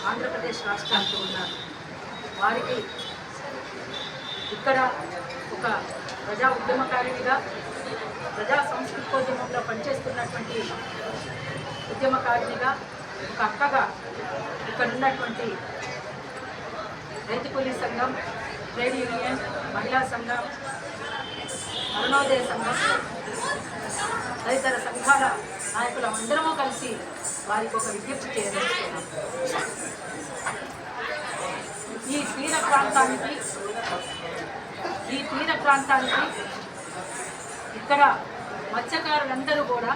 ఆంధ్రప్రదేశ్ రాష్ట్రానికి ఉన్నారు. వారికి ఇక్కడ ఒక ప్రజా ఉద్యమకారినిగా ప్రజా సంస్కృతోద్యమంలో పనిచేస్తున్నటువంటి ఉద్యమకారినిగా ఒక అక్కగా ఇక్కడ ఉన్నటువంటి రైతు కూలీ సంఘం, ట్రేడ్ యూనియన్, మహిళా సంఘం, అరుణోదయ సంఘం తదితర సంఘాల నాయకులు అందరము కలిసి వారికి ఒక విజ్ఞప్తి చేయదలుచుకున్నాం. ఈ తీర ప్రాంతానికి ఇక్కడ మత్స్యకారులందరూ కూడా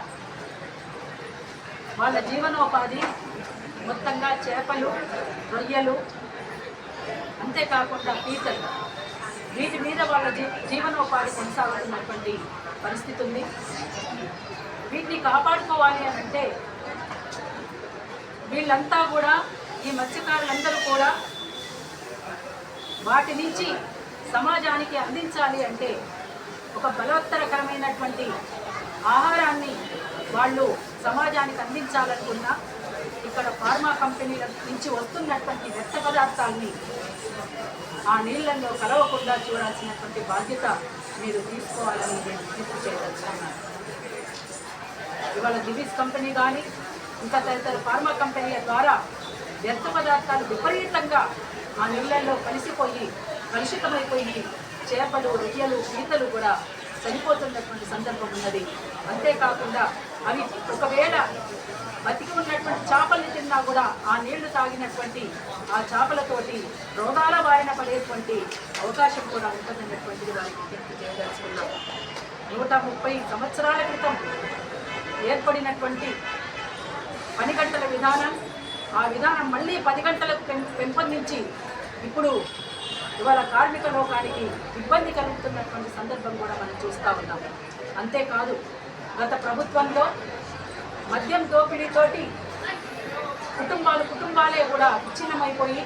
వాళ్ళ జీవనోపాధి మొత్తంగా చేపలు, రొయ్యలు, అంతేకాకుండా పీతలు, వీటి మీద వాళ్ళ జీవనోపాధి కొనసాగుతున్నటువంటి పరిస్థితి ఉంది. వీటిని కాపాడుకోవాలి అని అంటే వీళ్ళంతా కూడా, ఈ మత్స్యకారులందరూ కూడా వాటి నుంచి సమాజానికి అందించాలి అంటే ఒక బలోత్తరకరమైనటువంటి ఆహారాన్ని వాళ్ళు సమాజానికి అందించాలనుకున్నా ఇక్కడ ఫార్మా కంపెనీల నుంచి వస్తున్నటువంటి వ్యర్థ పదార్థాలని ఆ నీళ్లలో కలవకుండా చూడాల్సినటువంటి బాధ్యత మీరు తీసుకోవాలని నేను విజ్ఞప్తి చేయదలుచుకున్నాను. ఇవాళ దివీస్ కంపెనీ కానీ ఇంకా తదితర ఫార్మా కంపెనీల ద్వారా వ్యర్థ పదార్థాలు విపరీతంగా ఆ నీళ్లలో కలిసిపోయి కలుషితమైపోయి చేపలు, రొయ్యలు, పీతలు కూడా చనిపోతున్నటువంటి సందర్భం ఉన్నది. అంతేకాకుండా అవి ఒకవేళ బతికి ఉన్నటువంటి చేపల్ని తిన్నా కూడా ఆ నీళ్లు తాగినటువంటి ఆ చేపలతోటి రోగాల బారిన పడేటువంటి అవకాశం కూడా ఉంటుందన్నటువంటిది వారికి విజ్ఞప్తి చేయదలుచుకున్నాం. 130 సంవత్సరాల క్రితం ఏర్పడినటువంటి పని గంటల విధానం, ఆ విధానం మళ్ళీ 10 గంటలకు పెంపొందించి ఇప్పుడు ఇవాళ కార్మిక లోకానికి ఇబ్బంది కలుగుతున్నటువంటి సందర్భం కూడా మనం చూస్తూ ఉన్నాం. అంతేకాదు, గత ప్రభుత్వంలో మద్యం దోపిడీతోటి కుటుంబాలే కూడా విచ్ఛిన్నమైపోయి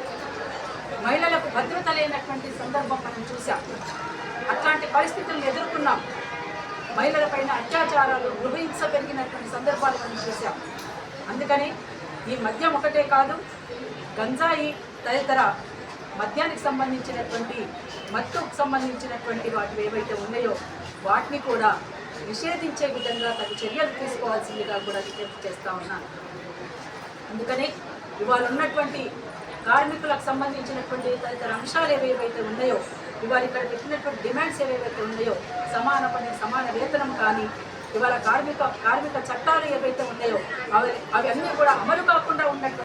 మహిళలకు భద్రత లేనటువంటి సందర్భం మనం చూసాం. అట్లాంటి పరిస్థితులను ఎదుర్కొన్నాం. మహిళలపైన అత్యాచారాలు, గృహహింస పెరిగినటువంటి సందర్భాలు మనం చూసాం. అందుకని ఈ మద్యం ఒకటే కాదు, గంజాయి తదితర మద్యానికి సంబంధించినటువంటి, మత్తుకు సంబంధించినటువంటి వాటి ఏవైతే ఉన్నాయో వాటిని కూడా నిషేధించే విధంగా తగు చర్యలు తీసుకోవాల్సిందిగా కూడా విజ్ఞప్తి చేస్తూ ఉన్నాను. అందుకని ఇవాళ ఉన్నటువంటి కార్మికులకు సంబంధించినటువంటి తదితర అంశాలు ఏవేవైతే ఉన్నాయో, ఇవాళ ఇక్కడ పెట్టినటువంటి డిమాండ్స్ ఏవేవైతే ఉన్నాయో, సమాన పని, సమాన వేతనం కానీ, ఇవాళ కార్మిక చట్టాలు ఏవైతే ఉన్నాయో అవి అన్నీ కూడా అమలు కాకుండా ఉన్నటువంటి